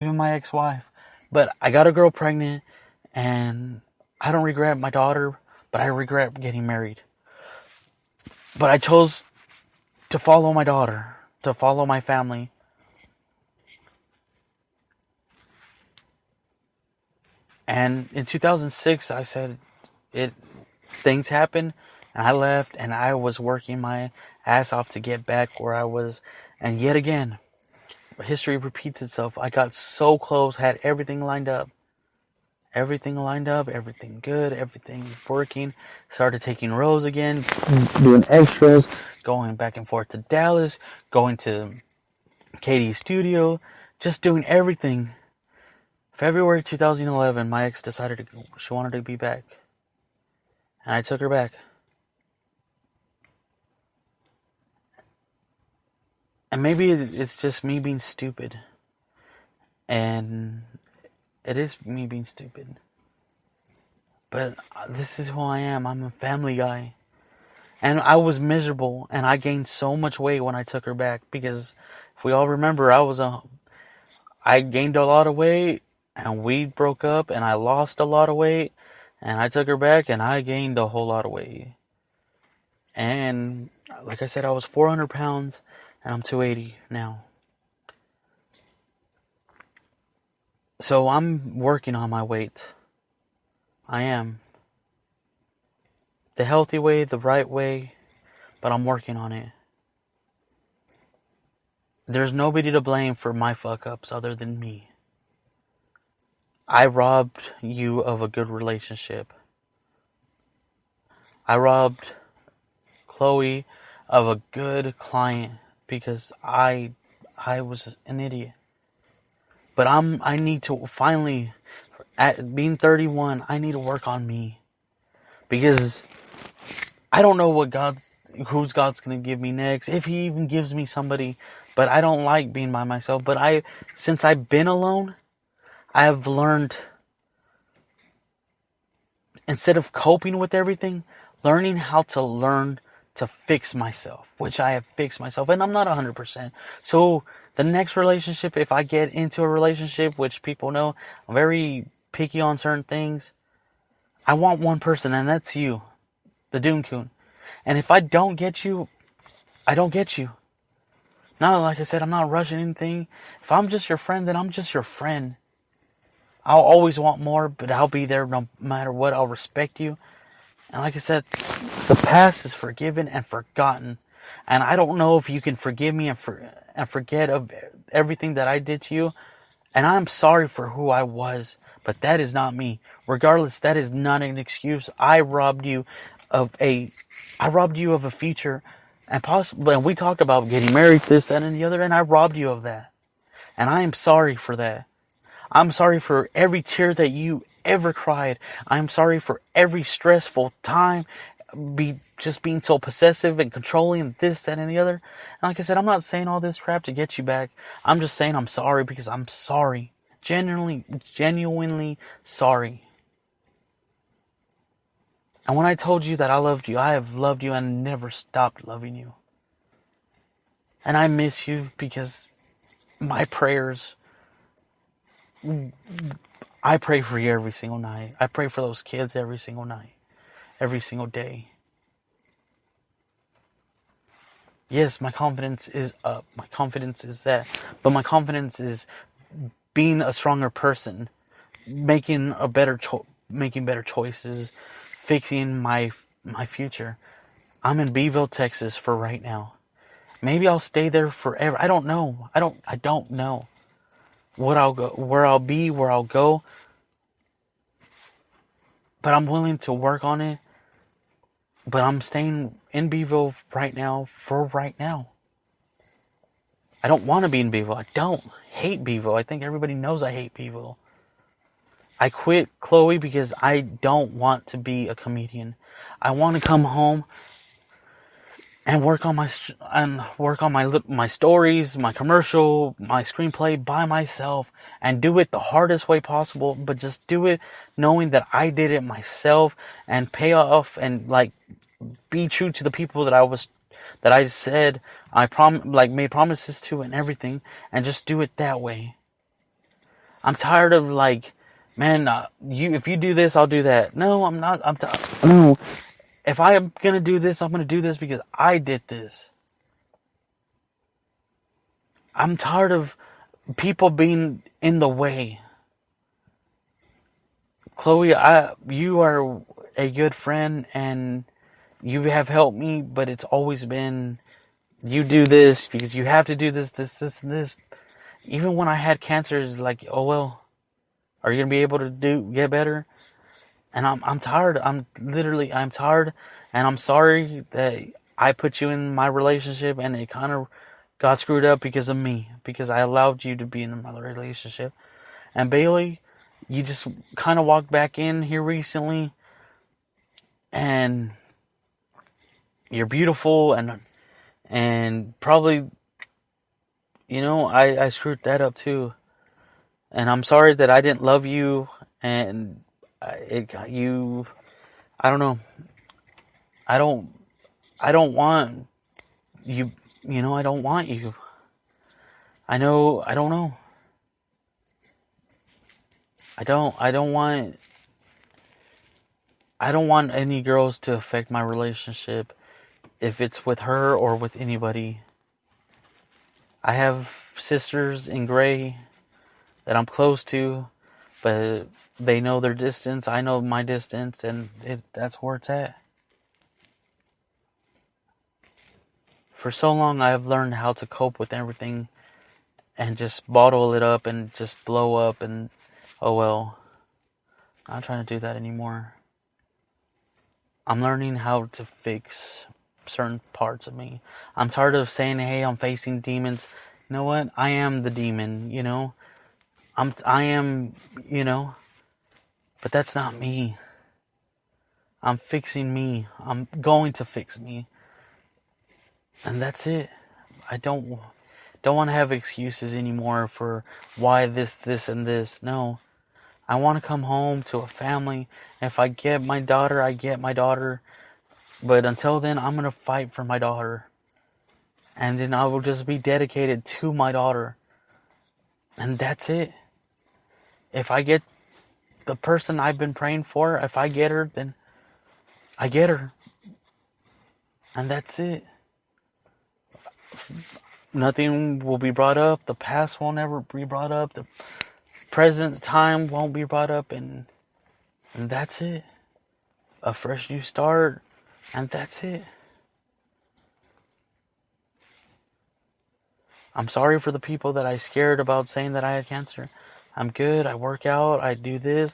even my ex-wife. But I got a girl pregnant, and I don't regret my daughter, but I regret getting married. But I chose to follow my daughter, to follow my family. And in 2006, I said, things happened, and I left, and I was working my ass off to get back where I was. And yet again, history repeats itself. I got so close, had everything lined up. Everything good, everything working. Started taking roles again, doing extras, going back and forth to Dallas, going to Katie's studio, just doing everything. February 2011, my ex decided she wanted to be back. And I took her back. And maybe it's just me being stupid. And it is me being stupid. But this is who I am. I'm a family guy. And I was miserable. And I gained so much weight when I took her back. Because if we all remember, I gained a lot of weight. And we broke up. And I lost a lot of weight. And I took her back. And I gained a whole lot of weight. And like I said, I was 400 pounds. And I'm 280 now. So I'm working on my weight. I am. The healthy way, the right way, but I'm working on it. There's nobody to blame for my fuck-ups other than me. I robbed you of a good relationship. I robbed Chloe of a good client because I was an idiot. But I need to finally, at being 31, I need to work on me. Because I don't know who's God's going to give me next, if he even gives me somebody. But I don't like being by myself. But since I've been alone, I have learned, instead of coping with everything, learning how to learn to fix myself, which I have fixed myself, and I'm not 100%. So the next relationship, if I get into a relationship, which people know, I'm very picky on certain things, I want one person, and that's you, the Doom-kun. And if I don't get you, I don't get you. Now, like I said, I'm not rushing anything. If I'm just your friend, then I'm just your friend. I'll always want more, but I'll be there no matter what. I'll respect you. And like I said, the past is forgiven and forgotten. And I don't know if you can forgive me and forget of everything that I did to you. And I'm sorry for who I was, but that is not me. Regardless, that is not an excuse. I robbed you of a future, and possibly, and we talked about getting married, this, that, and the other, and I robbed you of that. And I am sorry for that. I'm sorry for every tear that you ever cried. I'm sorry for every stressful time, just being so possessive and controlling, this, that, and the other. And like I said, I'm not saying all this crap to get you back. I'm just saying I'm sorry because I'm sorry. Genuinely sorry. And when I told you that I loved you, I have loved you and never stopped loving you. And I miss you because my prayers, I pray for you every single night. I pray for those kids every single night, every single day. Yes, my confidence is up. My confidence is that. But my confidence is being a stronger person, making better choices, fixing my future. I'm in Beeville, Texas for right now. Maybe I'll stay there forever. I don't know. I don't know where I'll be, where I'll go. But I'm willing to work on it. But I'm staying in Beeville right now for right now. I don't want to be in Beeville. I don't hate Beeville. I think everybody knows I hate Beeville. I quit Chloe because I don't want to be a comedian. I want to come home and work on my stories, my commercial, my screenplay by myself, and do it the hardest way possible. But just do it knowing that I did it myself, and pay off and be true to the people that I said I made promises to and everything, and just do it that way. I'm tired of like, man, if you do this, I'll do that. No, I'm not. No. If I'm gonna do this, I'm gonna do this because I did this. I'm tired of people being in the way. Chloe, you are a good friend and you have helped me, but it's always been, you do this because you have to do this, and this. Even when I had cancer, it's like, oh well, are you gonna be able to get better? And I'm tired. I'm tired, and I'm sorry that I put you in my relationship, and it kind of got screwed up because of me, because I allowed you to be in my relationship. And Bailey, you just kind of walked back in here recently, and you're beautiful, and probably, I screwed that up too, and I'm sorry that I didn't love you, and it got you. I don't know. I don't want you. I don't want you. I know. I don't know. I don't want. I don't want any girls to affect my relationship, if it's with her or with anybody. I have sisters in gray that I'm close to, but they know their distance. I know my distance, and that's where it's at. For so long, I have learned how to cope with everything and just bottle it up and just blow up and, oh well. I'm not trying to do that anymore. I'm learning how to fix certain parts of me. I'm tired of saying, hey, I'm facing demons. You know what? I am the demon, I am, but that's not me. I'm fixing me. I'm going to fix me. And that's it. I don't want to have excuses anymore for why this, and this. No. I want to come home to a family. If I get my daughter, I get my daughter. But until then, I'm going to fight for my daughter. And then I will just be dedicated to my daughter. And that's it. If I get the person I've been praying for, if I get her, then I get her. And that's it. Nothing will be brought up. The past won't ever be brought up. The present time won't be brought up. And that's it. A fresh new start. And that's it. I'm sorry for the people that I scared about saying that I had cancer. I'm good. I work out. I do this.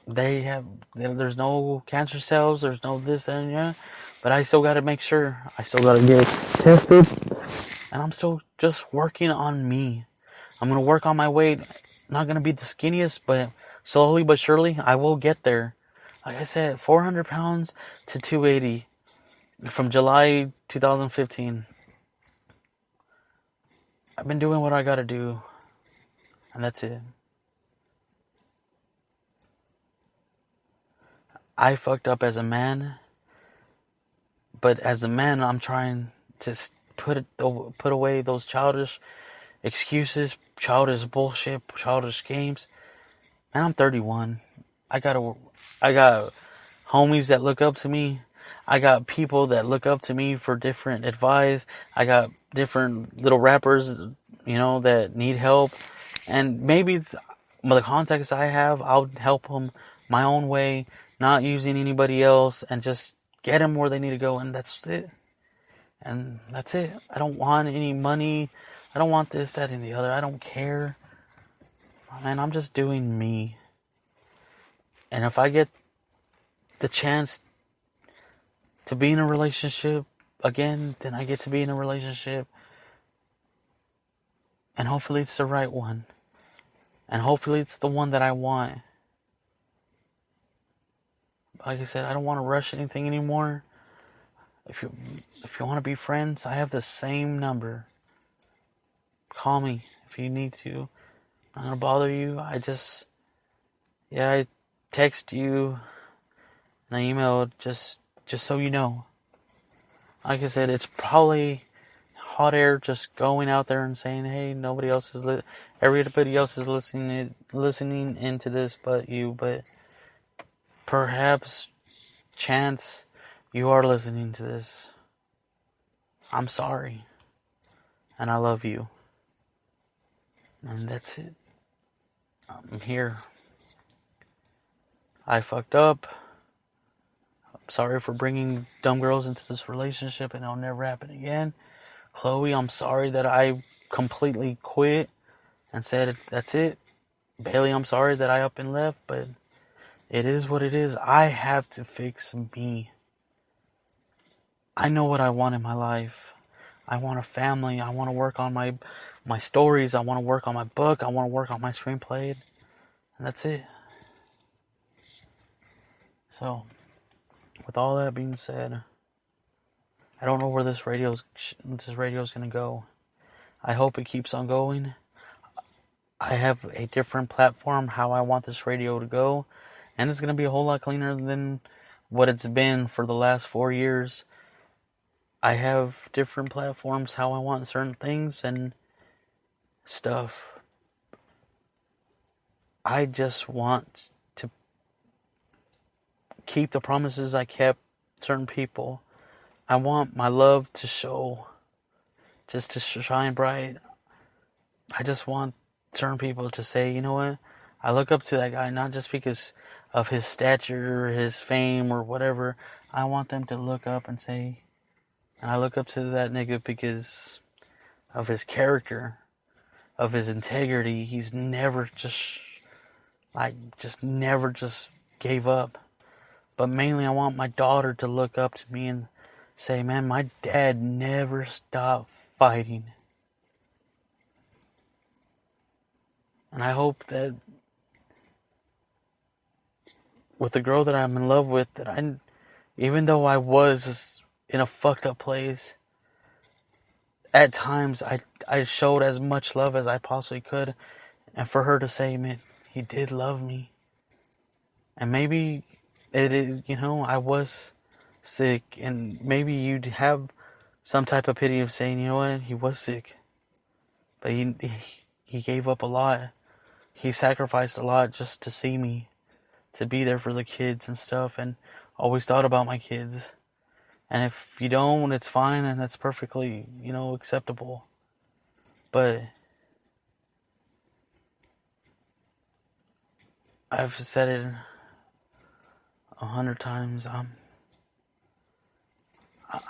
There's no cancer cells. There's no this and that. But I still got to make sure. I still got to get tested. And I'm still just working on me. I'm going to work on my weight. Not going to be the skinniest, but slowly but surely, I will get there. Like I said, 400 pounds to 280 from July 2015. I've been doing what I got to do. And that's it. I fucked up as a man. But as a man, I'm trying to put away those childish excuses, childish bullshit, childish games. And I'm 31. I got homies that look up to me. I got people that look up to me for different advice. I got different little rappers, that need help. And maybe it's the contacts I have, I'll help them my own way, not using anybody else, and just get them where they need to go. And that's it. And that's it. I don't want any money. I don't want this, that, and the other. I don't care. Man, I'm just doing me. And if I get the chance to be in a relationship again, then I get to be in a relationship. And hopefully it's the right one. And hopefully it's the one that I want. Like I said, I don't want to rush anything anymore. If you want to be friends, I have the same number. Call me if you need to. I'm not going to bother you. I text you and I emailed just so you know. Like I said, it's probably hot air, just going out there and saying, hey, everybody else is listening into this but you, but perhaps, chance, you are listening to this. I'm sorry. And I love you. And that's it. I'm here. I fucked up. I'm sorry for bringing dumb girls into this relationship, and it'll never happen again. Chloe, I'm sorry that I completely quit and said that's it. Bailey, I'm sorry that I up and left, but it is what it is. I have to fix me. I know what I want in my life. I want a family. I want to work on my stories. I want to work on my book. I want to work on my screenplay. And that's it. So, with all that being said, I don't know where this radio's gonna go. I hope it keeps on going. I have a different platform how I want this radio to go, and it's gonna be a whole lot cleaner than what it's been for the last 4 years. I have different platforms how I want certain things and stuff. I just want to keep the promises I kept certain people. I want my love to show, just to shine bright. I just want certain people to say, you know what? I look up to that guy not just because of his stature or his fame or whatever. I want them to look up and say, and I look up to that nigga because of his character, of his integrity. He's never never gave up. But mainly I want my daughter to look up to me and say, man, my dad never stopped fighting. And I hope that with the girl that I'm in love with, that even though I was in a fucked up place, at times I showed as much love as I possibly could. And for her to say, man, he did love me. And maybe it is, I was sick, and maybe you'd have some type of pity of saying, you know what, he was sick, but he gave up a lot. He sacrificed a lot just to see me, to be there for the kids and stuff, and always thought about my kids. And if you don't, it's fine, and that's perfectly, acceptable. But I've said it 100 times.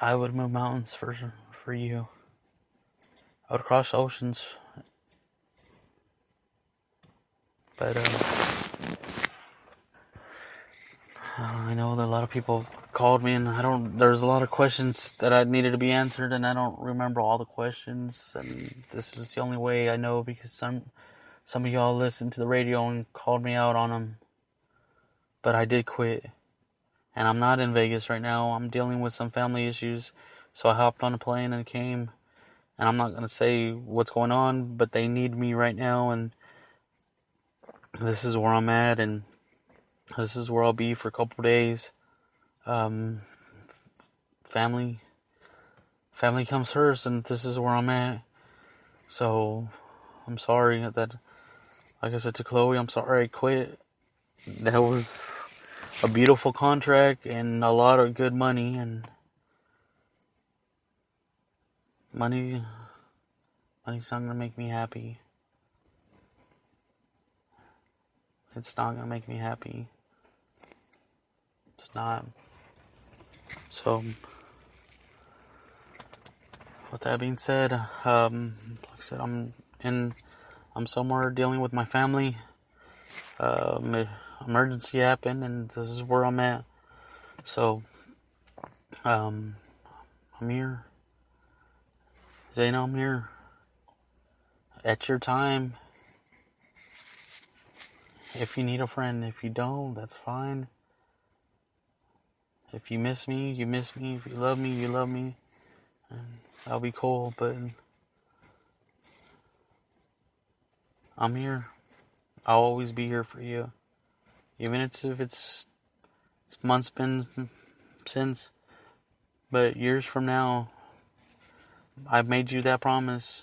I would move mountains for you. I would cross oceans. But I know that a lot of people called me, and there's a lot of questions that I needed to be answered, and I don't remember all the questions. And this is the only way I know, because some of y'all listened to the radio and called me out on them. But I did quit. And I'm not in Vegas right now. I'm dealing with some family issues. So I hopped on a plane and came. And I'm not going to say what's going on, but they need me right now. And this is where I'm at. And this is where I'll be for a couple days. Family comes first, and this is where I'm at. So I'm sorry that, like I said to Chloe, I'm sorry I quit. That was a beautiful contract and a lot of good money, and money's not gonna make me happy. It's not gonna make me happy. It's not. So, with that being said, like I said, I'm somewhere dealing with my family. Emergency happened, and this is where I'm at. So, I'm here. Zayna, I'm here. At your time. If you need a friend. If you don't, that's fine. If you miss me, you miss me. If you love me, you love me. And that'll be cool, but I'm here. I'll always be here for you. Even if it's months been since, but years from now, I've made you that promise.